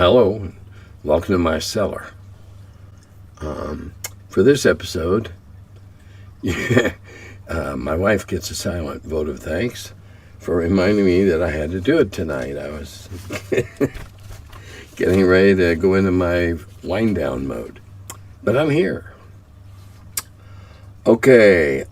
Hello, welcome to my cellar. For this episode, my wife gets a silent vote of thanks for reminding me that I had to do it tonight. I was getting ready to go into my wind down mode, but I'm here. Okay.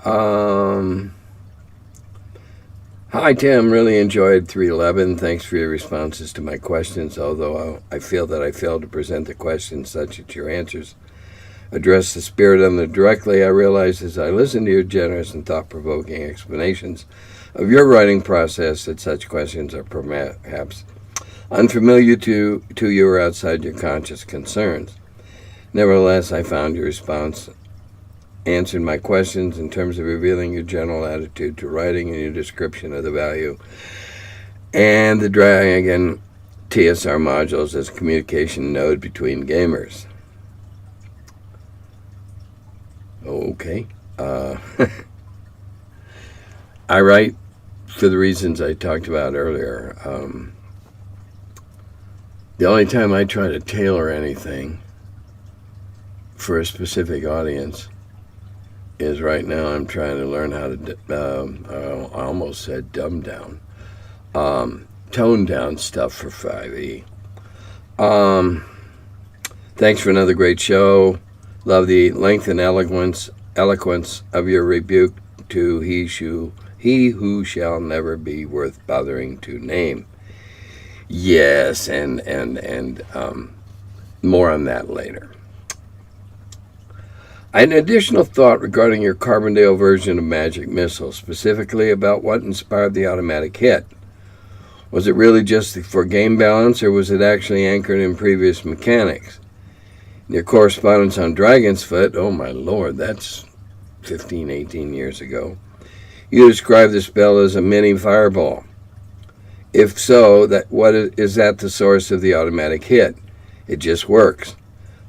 Hi, Tim. Really enjoyed 311. Thanks for your responses to my questions, although I feel that I failed to present the questions such that your answers address the spirit of them directly. I realized as I listened to your generous and thought-provoking explanations of your writing process that such questions are perhaps unfamiliar to you or outside your conscious concerns. Nevertheless, I found your response answered my questions in terms of revealing your general attitude to writing and your description of the value and the Dragon TSR modules as a communication node between gamers. Okay. I write for the reasons I talked about earlier. The only time I try to tailor anything for a specific audience is right now I'm trying to learn how to, I almost said dumb down, tone down stuff for 5e. Thanks for another great show. Love the length and eloquence of your rebuke to he who shall never be worth bothering to name. Yes, and more on that later. I had an additional thought regarding your Carbondale version of Magic Missile, specifically about what inspired the automatic hit. Was it really just for game balance, or was it actually anchored in previous mechanics? In your correspondence on Dragon's Foot, oh my lord, that's 15, 18 years ago, you described the spell as a mini fireball. If so, is that the source of the automatic hit? It just works.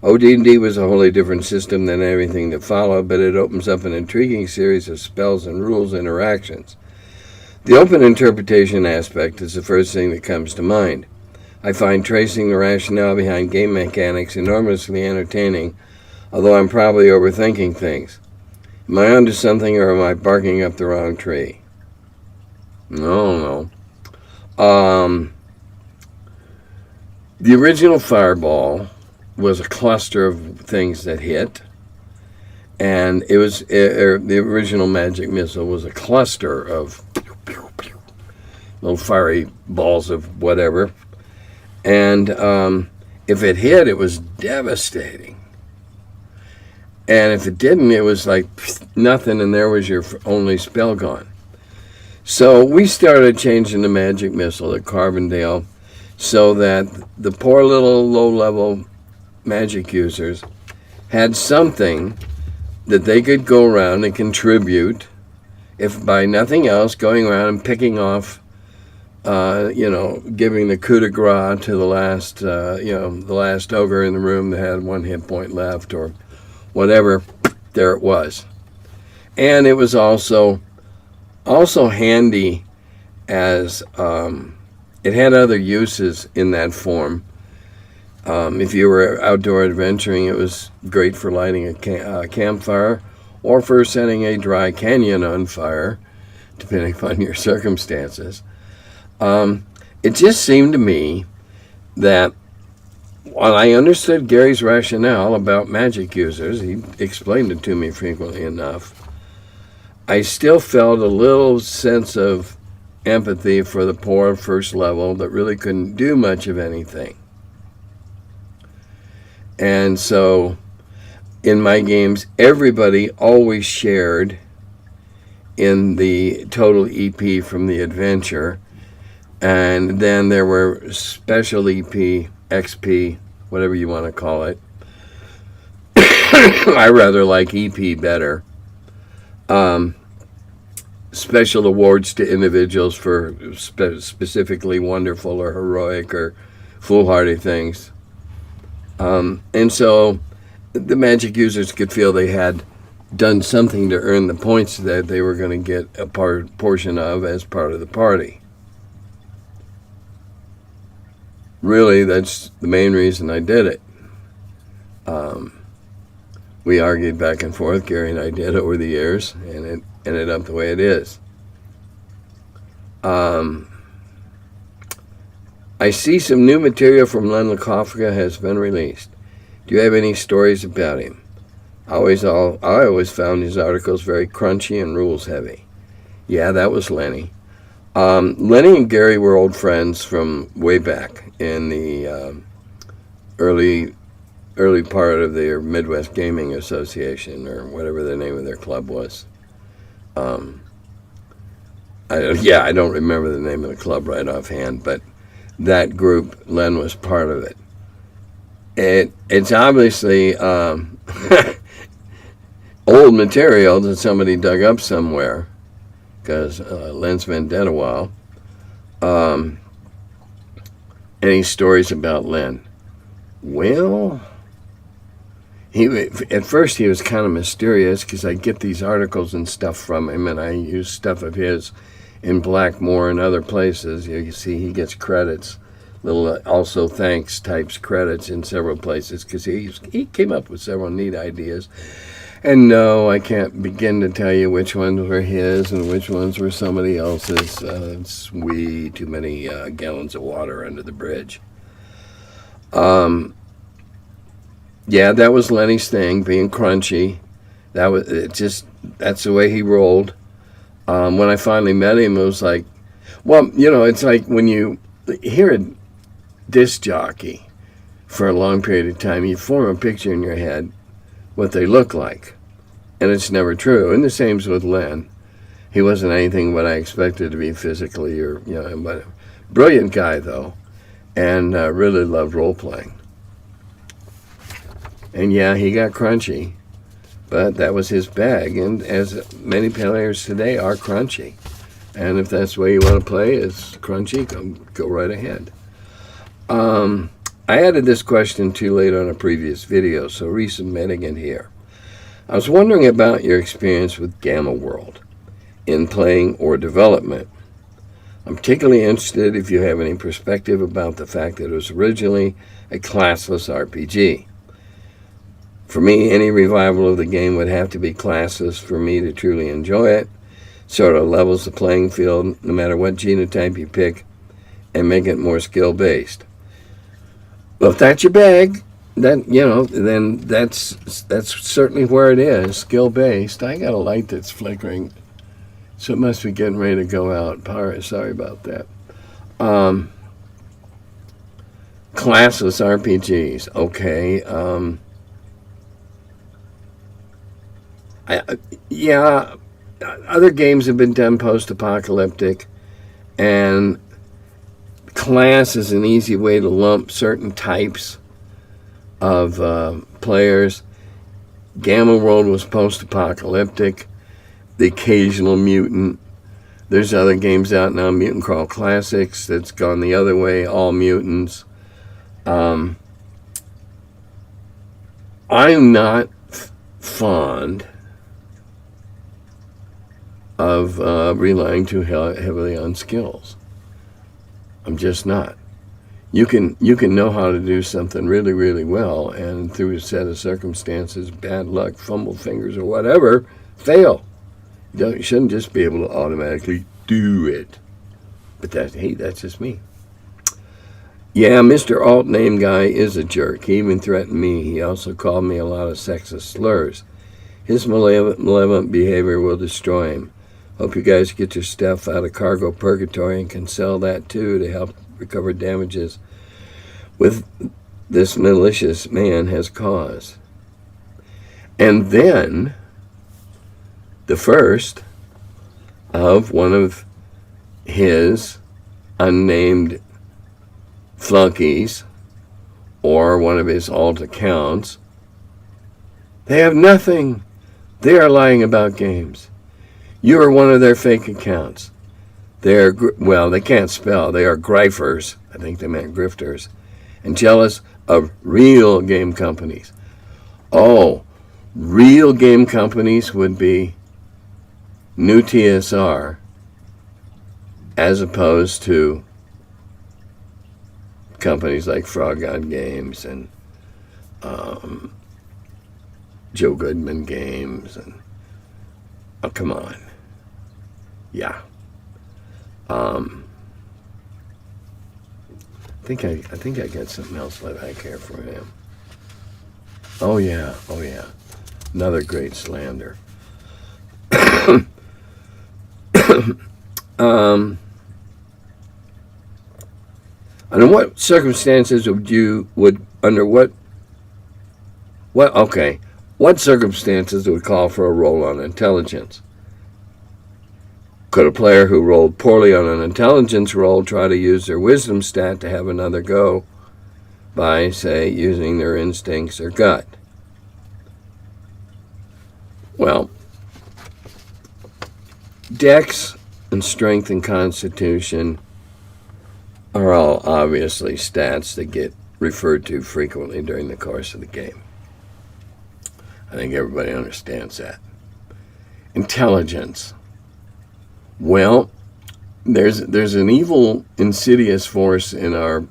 OD&D was a wholly different system than everything that followed, but it opens up an intriguing series of spells and rules interactions. The open interpretation aspect is the first thing that comes to mind. I find tracing the rationale behind game mechanics enormously entertaining, although I'm probably overthinking things. Am I onto something, or am I barking up the wrong tree? No. The original Fireball was a cluster of things that hit, and it was the original Magic Missile was a cluster of little fiery balls of whatever, and if it hit, it was devastating, and if it didn't, it was like nothing, and there was your only spell gone. So we started changing the Magic Missile at Carbondale so that the poor little low-level magic users had something that they could go around and contribute, if by nothing else, going around and picking off, giving the coup de grace to the last ogre in the room that had 1 hit point left or whatever. There it was. And it was also handy as it had other uses in that form. If you were outdoor adventuring, it was great for lighting a campfire or for setting a dry canyon on fire, depending upon your circumstances. It just seemed to me that while I understood Gary's rationale about magic users, he explained it to me frequently enough, I still felt a little sense of empathy for the poor first level that really couldn't do much of anything. And so, in my games, everybody always shared in the total EP from the adventure. And then there were special EP, XP, whatever you want to call it. I rather like EP better. Special awards to individuals for specifically wonderful or heroic or foolhardy things. And so the magic users could feel they had done something to earn the points that they were going to get a portion of as part of the party. really, that's the main reason I did it. We argued back and forth, Gary and I did, over the years, and it ended up the way it is. I see some new material from Len Lakofka has been released. Do you have any stories about him? I always found his articles very crunchy and rules heavy. Yeah, that was Lenny. Lenny and Gary were old friends from way back in the early part of their Midwest Gaming Association, or whatever the name of their club was. I don't remember the name of the club right offhand, but that group, Len was part of it. It's obviously old material that somebody dug up somewhere, because Len's been dead a while. Any stories about Len? Well, at first he was kind of mysterious, because I get these articles and stuff from him, and I use stuff of his in Blackmore and other places. You see he gets credits, little also thanks types credits in several places, because he came up with several neat ideas. And no, I can't begin to tell you which ones were his and which ones were somebody else's. It's way too many gallons of water under the bridge. Yeah, that was Lenny's thing, being crunchy. That's the way he rolled. When I finally met him, it was like, well, it's like when you hear a disc jockey for a long period of time, you form a picture in your head what they look like, and it's never true. And the same's with Len. He wasn't anything what I expected to be physically, but brilliant guy though, and really loved role playing. And yeah, he got crunchy, but that was his bag. And as many players today are crunchy, and if that's the way you want to play, is crunchy, go right ahead. I added this question too late on a previous video, so resubmitting it here. I was wondering about your experience with Gamma World in playing or development. I'm particularly interested if you have any perspective about the fact that it was originally a classless RPG. For me, any revival of the game would have to be classless for me to truly enjoy it. Sort of levels the playing field no matter what genotype you pick, and make it more skill-based. Well, if that's your bag, then that's certainly where it is, skill-based. I got a light that's flickering, so it must be getting ready to go out. Sorry about that. Classless RPGs, okay. Other games have been done post-apocalyptic, and class is an easy way to lump certain types of players. Gamma World was post-apocalyptic, the occasional mutant. There's other games out now, Mutant Crawl Classics, that's gone the other way, all mutants. I'm not fond of relying too heavily on skills. I'm just not. You can know how to do something really, really well, and through a set of circumstances, bad luck, fumble fingers, or whatever, fail. You shouldn't just be able to automatically do it. But that's just me. Yeah, Mr. Alt Name Guy is a jerk. He even threatened me. He also called me a lot of sexist slurs. His malevolent behavior will destroy him. Hope you guys get your stuff out of cargo purgatory and can sell that too to help recover damages with this malicious man has caused. And then the first of one of his unnamed flunkies, or one of his alt accounts, they have nothing. They are lying about games. You are one of their fake accounts. They can't spell. They are grifers. I think they meant grifters. And jealous of real game companies. Oh, real game companies would be New TSR as opposed to companies like Frog God Games and Joe Goodman Games, and oh, come on, yeah. I think I got something else back here for him. Oh yeah, another great slander. Under what circumstances what circumstances would call for a roll on intelligence? Could a player who rolled poorly on an intelligence roll try to use their wisdom stat to have another go by, say, using their instincts or gut? Well, dex and strength and constitution are all obviously stats that get referred to frequently during the course of the game. I think everybody understands that. Intelligence. Well, there's an evil, insidious force in our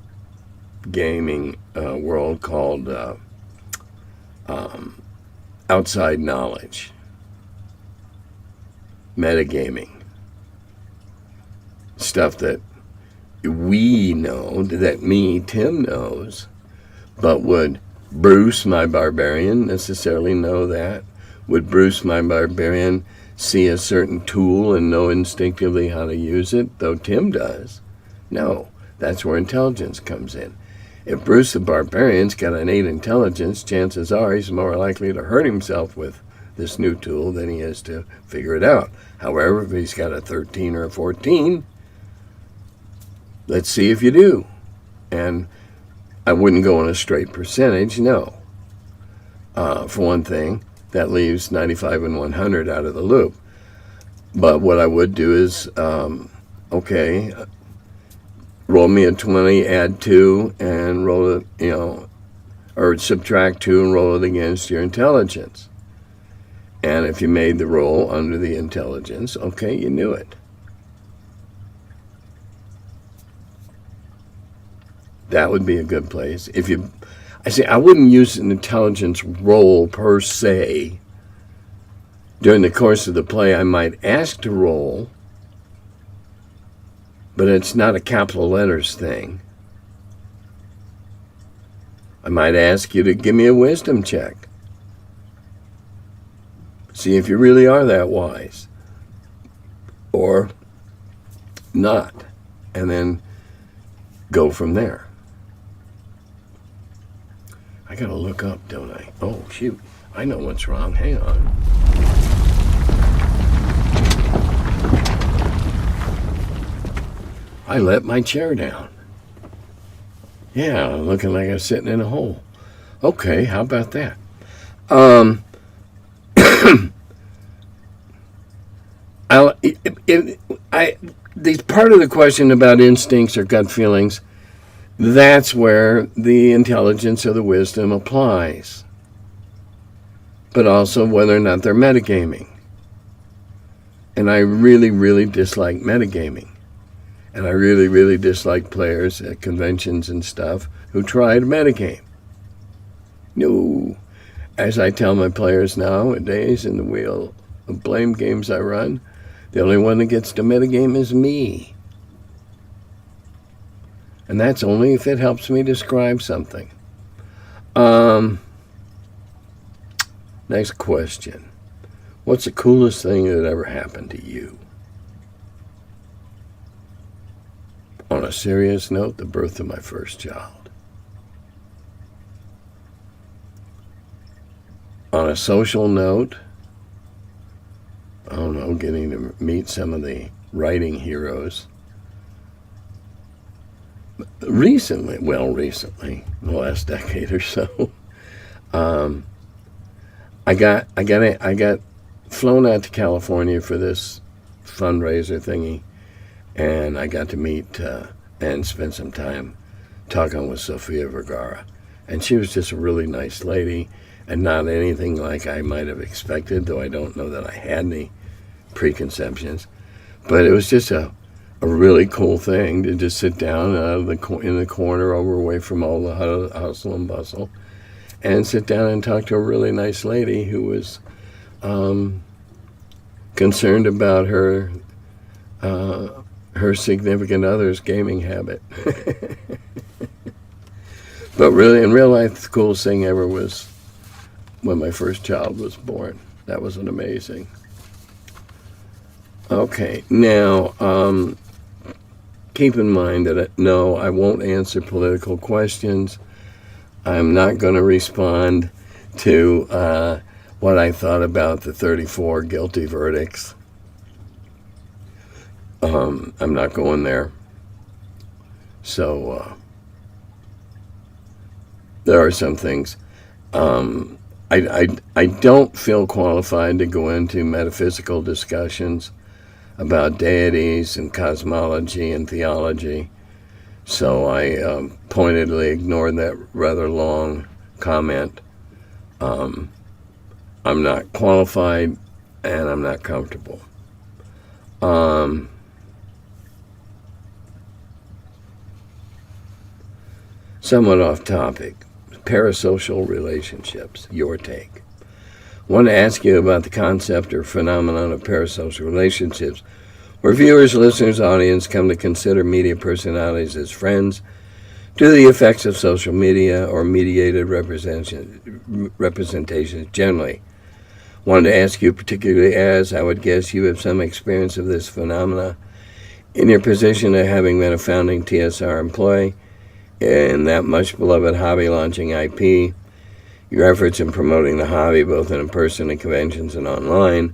gaming world called outside knowledge, metagaming, stuff that we know, that Tim knows, but would Bruce, my barbarian, necessarily know that? Would Bruce, my barbarian, see a certain tool and know instinctively how to use it, though Tim does? No, that's where intelligence comes in. If Bruce the barbarian's got an 8 intelligence, chances are he's more likely to hurt himself with this new tool than he is to figure it out. However, if he's got a 13 or a 14, let's see if you do. And I wouldn't go on a straight percentage, no. For one thing, that leaves 95 and 100 out of the loop. But what I would do is, roll me a 20, add 2, and roll it, or subtract 2 and roll it against your intelligence. And if you made the roll under the intelligence, okay, you knew it. That would be a good place. I wouldn't use an intelligence roll per se. During the course of the play, I might ask to roll, but it's not a capital letters thing. I might ask you to give me a wisdom check. See if you really are that wise. Or not. And then go from there. I gotta look up, don't I? Oh, shoot. I know what's wrong. Hang on. I let my chair down. Yeah, looking like I was sitting in a hole. Okay, how about that? The part of the question about instincts or gut feelings, that's where the intelligence or the wisdom applies. But also whether or not they're metagaming. And I really, really dislike metagaming. And I really, really dislike players at conventions and stuff who try to metagame. No. As I tell my players nowadays in the Wheel of Blame games I run, the only one that gets to metagame is me. And that's only if it helps me describe something. Next question. What's the coolest thing that ever happened to you? On a serious note, the birth of my first child. On a social note, I don't know, getting to meet some of the writing heroes. Recently, in the last decade or so, I got flown out to California for this fundraiser thingy, and I got to meet and spend some time talking with Sofia Vergara, and she was just a really nice lady, and not anything like I might have expected, though I don't know that I had any preconceptions, but it was just a a really cool thing to just sit down in the corner over away from all the hustle and bustle and sit down and talk to a really nice lady who was concerned about her significant other's gaming habit. But really, in real life, the coolest thing ever was when my first child was born. That was an amazing. Okay, now, keep in mind that no, I won't answer political questions. I'm not going to respond to what I thought about the 34 guilty verdicts. I'm not going there. So, there are some things. I don't feel qualified to go into metaphysical discussions about deities and cosmology and theology. So I pointedly ignored that rather long comment. I'm not qualified and I'm not comfortable. Somewhat off topic. Parasocial relationships. Your take. I want to ask you about the concept or phenomenon of parasocial relationships, where viewers, listeners, audience come to consider media personalities as friends due to the effects of social media or mediated representations generally. Wanted to ask you particularly as I would guess you have some experience of this phenomena in your position of having been a founding TSR employee in that much beloved hobby launching IP, your efforts in promoting the hobby both in person and conventions and online,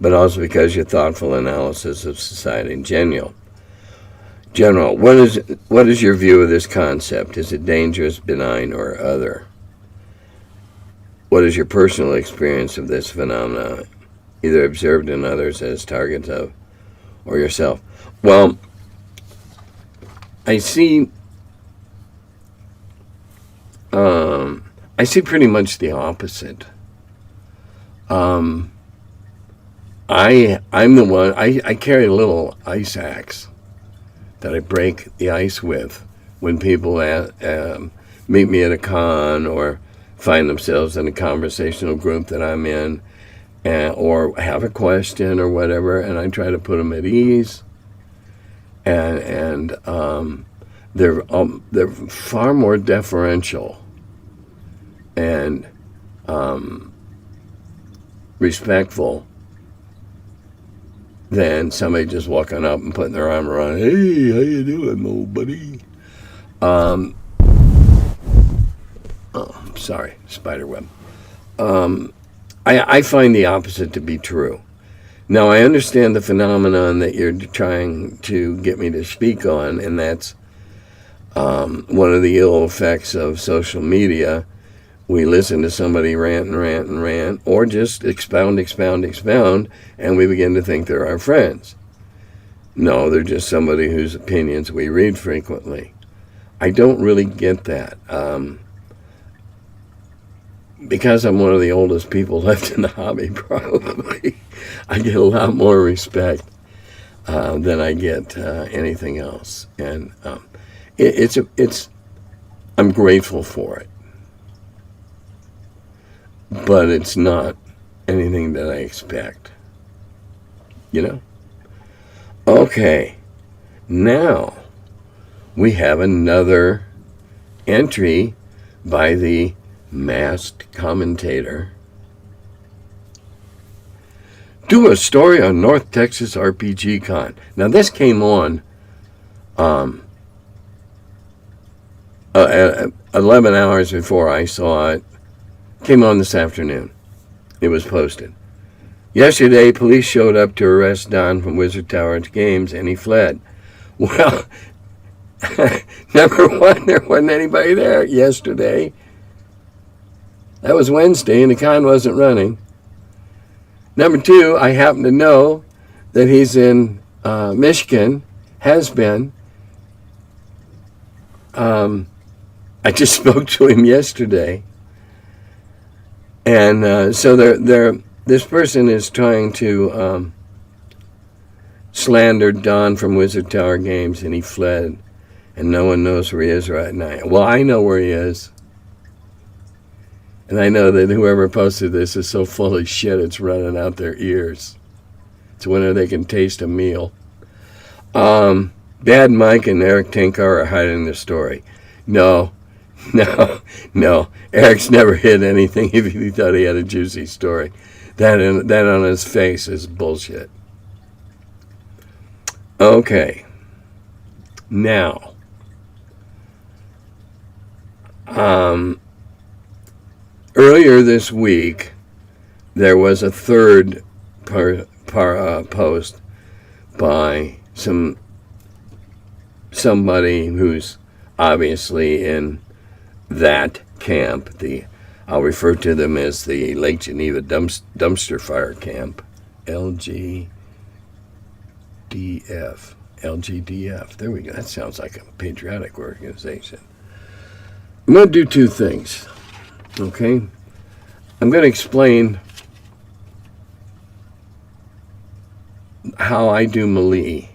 but also because your thoughtful analysis of society in general. What is your view of this concept? Is it dangerous, benign, or other? What is your personal experience of this phenomenon, either observed in others as targets of, or yourself? Well, I see pretty much the opposite. I'm the one, I carry a little ice axe that I break the ice with when people meet me at a con or find themselves in a conversational group that I'm in, or have a question or whatever, and I try to put them at ease. And they're far more deferential and respectful than somebody just walking up and putting their arm around, hey, how you doing, old buddy? Sorry, spiderweb. I find the opposite to be true. Now, I understand the phenomenon that you're trying to get me to speak on, and that's one of the ill effects of social media. We listen to somebody rant and rant and rant, or just expound, and we begin to think they're our friends. No, they're just somebody whose opinions we read frequently. I don't really get that. Because I'm one of the oldest people left in the hobby, probably, I get a lot more respect than I get anything else. And I'm grateful for it. But it's not anything that I expect. You know? Okay. Now, we have another entry by the masked commentator. Do a story on North Texas RPG Con. Now, this came on at 11 hours before I saw it. Came on this afternoon. It was posted. Yesterday, police showed up to arrest Don from Wizard Tower Games, and he fled. Well, number one, there wasn't anybody there yesterday. That was Wednesday, and the con wasn't running. Number two, I happen to know that he's in Michigan, has been. I just spoke to him yesterday. And so this person is trying to slandered Don from Wizard Tower Games, and he fled, and no one knows where he is right now. Well, I know where he is. And I know that whoever posted this is so full of shit it's running out their ears. It's whenever they can taste a meal. Bad Mike and Eric Tenkar are hiding the story. No. Eric's never hid anything if he thought he had a juicy story. That on his face is bullshit. Okay. Now. Earlier this week, there was a third post by somebody who's obviously in that camp. I'll refer to them as the Lake Geneva Dumpster-Fire camp, LGDF. There we go. That sounds like a patriotic organization. I'm going to do two things. Okay? I'm going to explain how I do melee,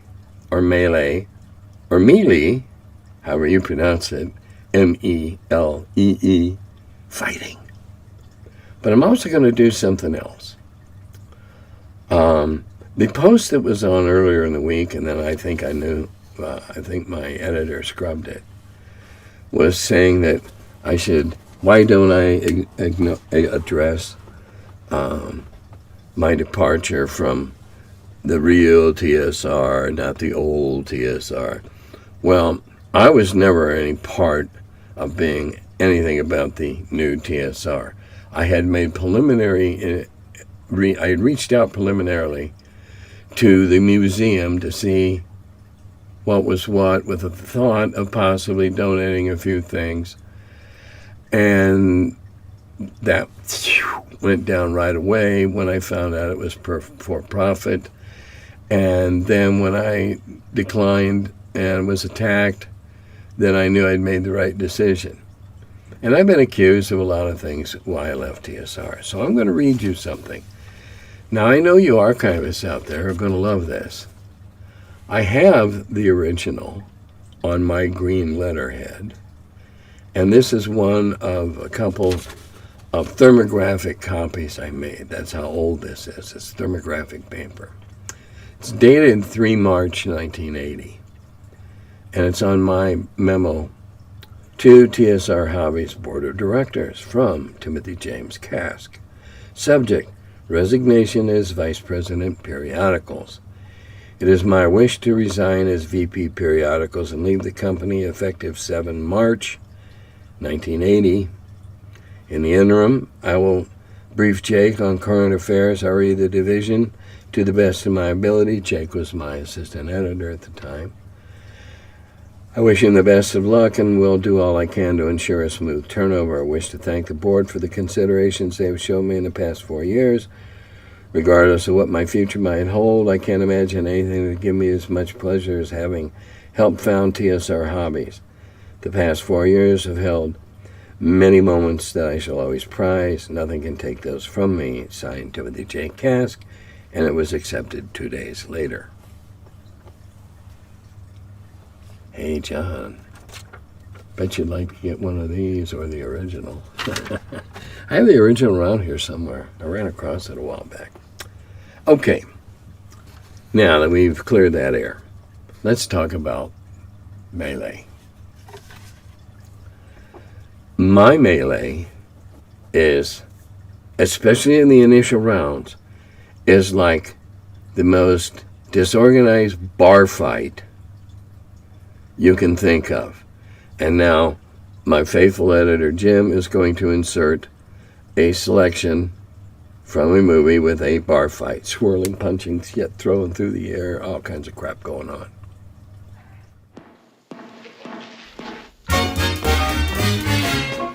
or melee, however you pronounce it, MELEE, fighting. But I'm also going to do something else. The post that was on earlier in the week, and then I think my editor scrubbed it, was saying that why don't I address my departure from the real TSR, not the old TSR? Well, I was never any part of being anything about the new TSR. I had made I had reached out preliminarily to the museum to see what was what, with the thought of possibly donating a few things. And that went down right away when I found out it was for profit. And then when I declined and was attacked, then I knew I'd made the right decision. And I've been accused of a lot of things why I left TSR. So I'm going to read you something. Now, I know you archivists out there are going to love this. I have the original on my green letterhead. And this is one of a couple of thermographic copies I made. That's how old this is. It's thermographic paper. It's dated 3 March 1980. And it's on my memo to TSR Hobbies Board of Directors from Timothy James Cask. Subject: resignation as Vice President, Periodicals. It is my wish to resign as VP Periodicals and leave the company effective 7 March 1980. In the interim, I will brief Jake on current affairs, RE the division, to the best of my ability. Jake was my assistant editor at the time. I wish him the best of luck and will do all I can to ensure a smooth turnover. I wish to thank the board for the considerations they have shown me in the past 4 years. Regardless of what my future might hold, I can't imagine anything that would give me as much pleasure as having helped found TSR Hobbies. The past 4 years have held many moments that I shall always prize. Nothing can take those from me. Signed, Timothy J. Cask, and it was accepted 2 days later. Hey, John, bet you'd like to get one of these or the original. I have the original around here somewhere. I ran across it a while back. Okay, now that we've cleared that air, let's talk about melee. My melee is, especially in the initial rounds, is like the most disorganized bar fight you can think of. And now my faithful editor Jim is going to insert a selection from a movie with a bar fight, swirling, punching, yet throwing through the air, all kinds of crap going on.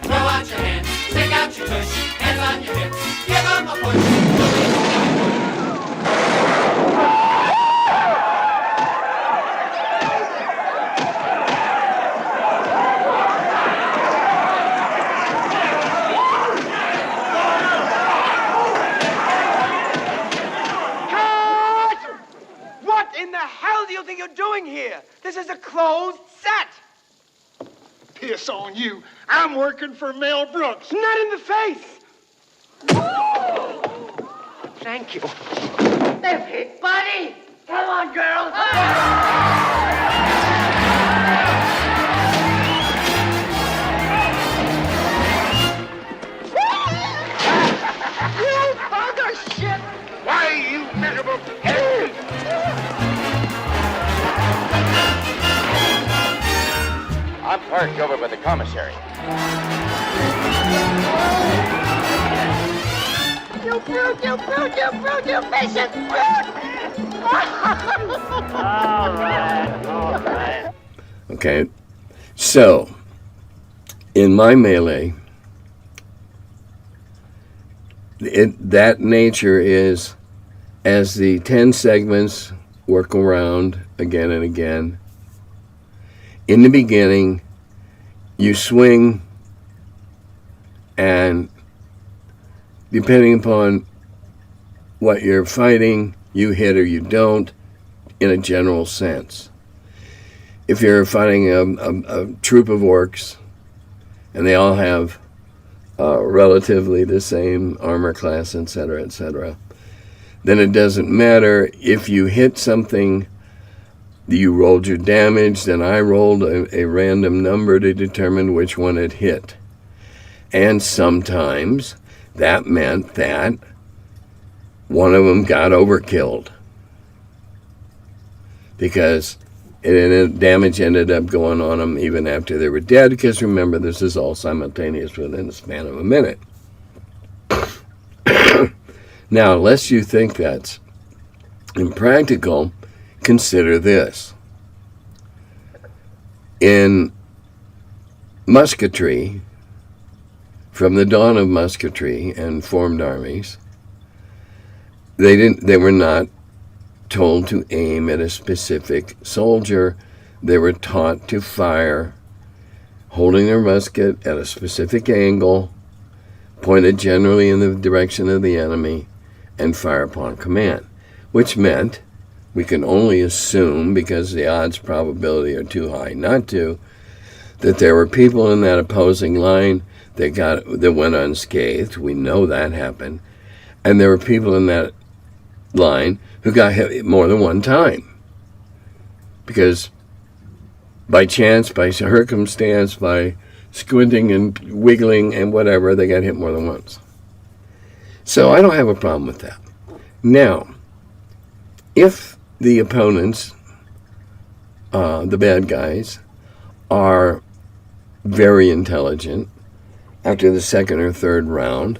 Throw out your hands, stick out your tush, hands on your hips, give 'em a push. hell do you think you're doing here? This is a closed set. Piss on you. I'm working for Mel Brooks. Not in the face. Thank you. That's it, buddy. Come on, girls. You other shit! Why, you miserable pig! I'm parked over by the commissary. You brute, you brute, you brute, you vicious brute! All right. Okay, so in my melee, that nature is as the 10 segments work around again and again. In the beginning, you swing, and depending upon what you're fighting, you hit or you don't, in a general sense. If you're fighting a troop of orcs, and they all have relatively the same armor class, etc., then it doesn't matter if you hit something. You rolled your damage, then I rolled a random number to determine which one it hit. And sometimes that meant that one of them got overkilled, because damage ended up going on them even after they were dead, because remember, this is all simultaneous within the span of a minute. Now, unless you think that's impractical, consider this. In musketry, from the dawn of musketry and formed armies, they were not told to aim at a specific soldier. They were taught to fire, holding their musket at a specific angle, pointed generally in the direction of the enemy, and fire upon command, which meant we can only assume, because the odds probability are too high not to, that there were people in that opposing line that went unscathed. We know that happened. And there were people in that line who got hit more than one time, because by chance, by circumstance, by squinting and wiggling and whatever, they got hit more than once. So I don't have a problem with that. Now, if the opponents, the bad guys, are very intelligent, after the second or third round,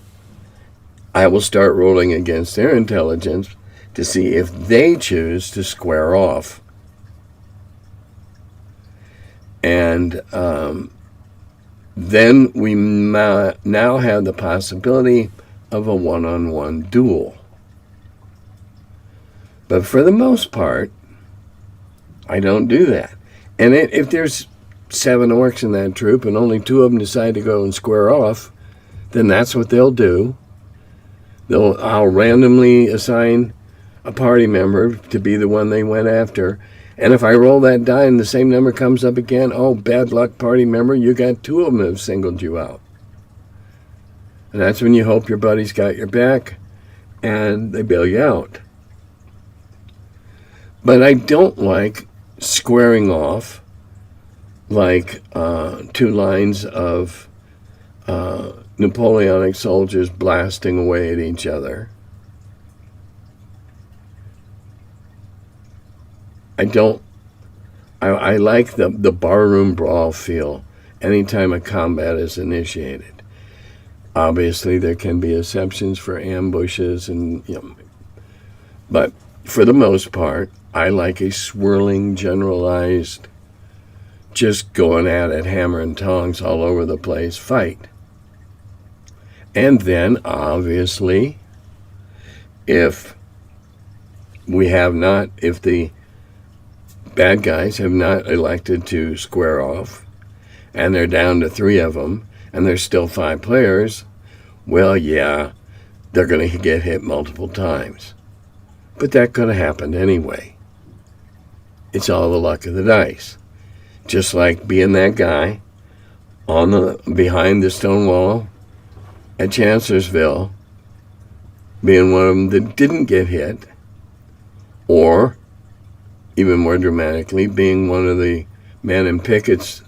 I will start rolling against their intelligence to see if they choose to square off. And then we now have the possibility of a one-on-one duel. But for the most part, I don't do that. And if there's 7 orcs in that troop and only 2 of them decide to go and square off, then that's what they'll do. I'll randomly assign a party member to be the one they went after. And if I roll that die and the same number comes up again, oh, bad luck, party member, you got 2 of them that have singled you out. And that's when you hope your buddy's got your back and they bail you out. But I don't like squaring off like 2 lines of Napoleonic soldiers blasting away at each other. I like the barroom brawl feel anytime a combat is initiated. Obviously, there can be exceptions for ambushes, but for the most part, I like a swirling, generalized, just going at it, hammer and tongs all over the place fight. And then, obviously, if the bad guys have not elected to square off, and they're down to 3 of them, and there's still 5 players, well, yeah, they're going to get hit multiple times. But that could have happened anyway. it's all the luck of the dice. Just like being that guy behind the stone wall at Chancellorsville, being one of them that didn't get hit, or even more dramatically, being one of the men in Pickett's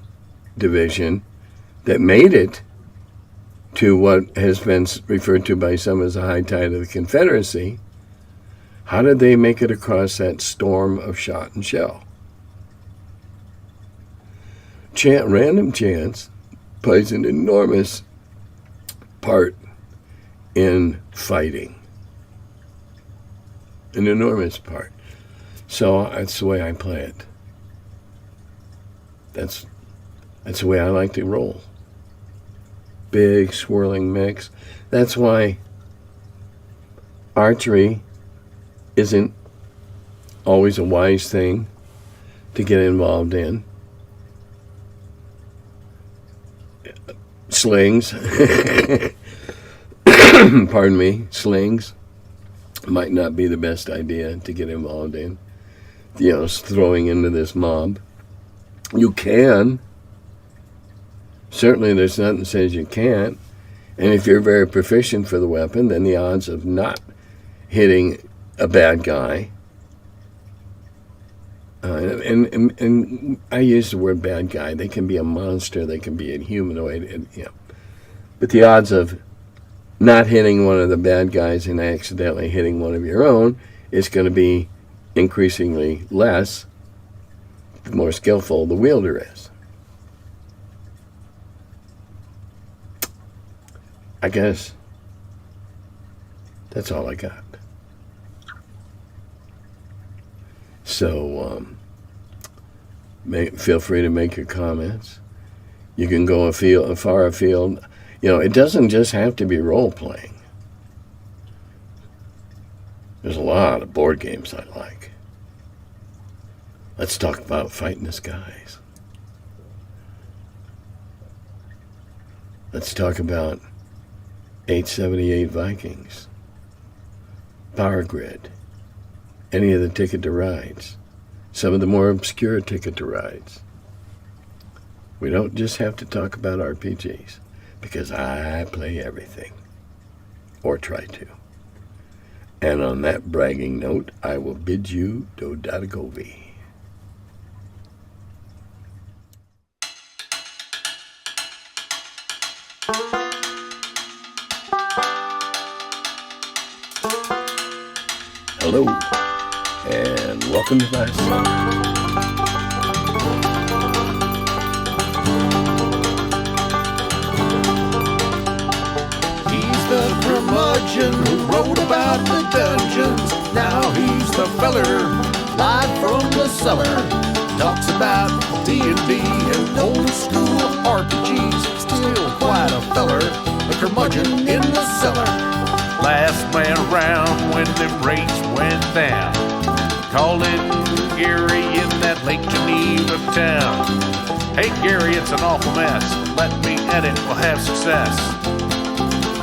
division that made it to what has been referred to by some as the high tide of the Confederacy. How did they make it across that storm of shot and shell? Random chance plays an enormous part in fighting. An enormous part. So that's the way I play it. That's the way I like to roll. Big swirling mix. That's why archery isn't always a wise thing to get involved in. Slings, pardon me, slings might not be the best idea to get involved in. Throwing into this mob. You can. Certainly there's nothing that says you can't. And if you're very proficient for the weapon, then the odds of not hitting a bad guy, and I use the word bad guy. They can be a monster. They can be a humanoid. But the odds of not hitting one of the bad guys and accidentally hitting one of your own is going to be increasingly less the more skillful the wielder is. I guess that's all I got. So feel free to make your comments. You can go far afield. It doesn't just have to be role-playing. There's a lot of board games I like. Let's talk about fighting the skies. Let's talk about 878 Vikings, Power Grid, any of the Ticket to Rides, some of the more obscure Ticket to Rides. We don't just have to talk about RPGs, because I play everything, or try to. And on that bragging note, I will bid you Dodadagovi. Hello, and welcome to my cellar. He's the curmudgeon who wrote about the dungeons. Now he's the feller, live from the cellar. Talks about D&D and old school RPGs. Still quite a feller, the curmudgeon in the cellar. Last man around when them rates went down. Calling Gary in that Lake Geneva town. Hey Gary, it's an awful mess. Let me edit, we'll have success.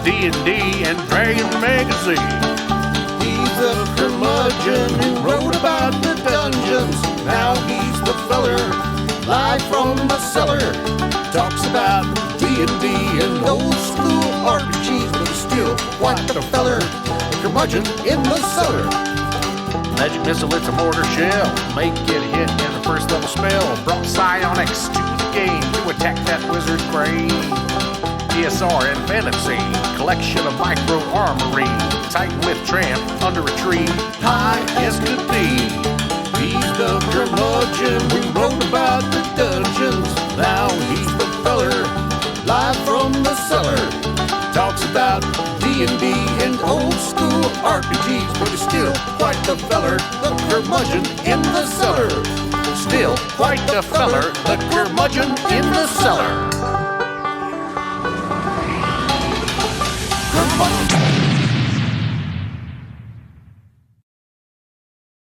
D&D and Dragon Magazine. He's the curmudgeon who wrote about the dungeons. Now he's the feller, live from the cellar. Talks about D&D and old school RPGs, but he's still quite the feller, the curmudgeon in the cellar. Magic missile, it's a mortar shell. Make it hit in the first level spell. Brought psionics to the game to attack that wizard's brain. ESR and fantasy, collection of micro armory. Titan with tramp under a tree, high as could be. He's the curmudgeon who wrote about the dungeons. Now he's the feller, live from the cellar. Talks about D&D and old school RPGs, but he's still quite the feller, the curmudgeon in the cellar. Still quite the feller, the curmudgeon in the cellar. Curmudgeon.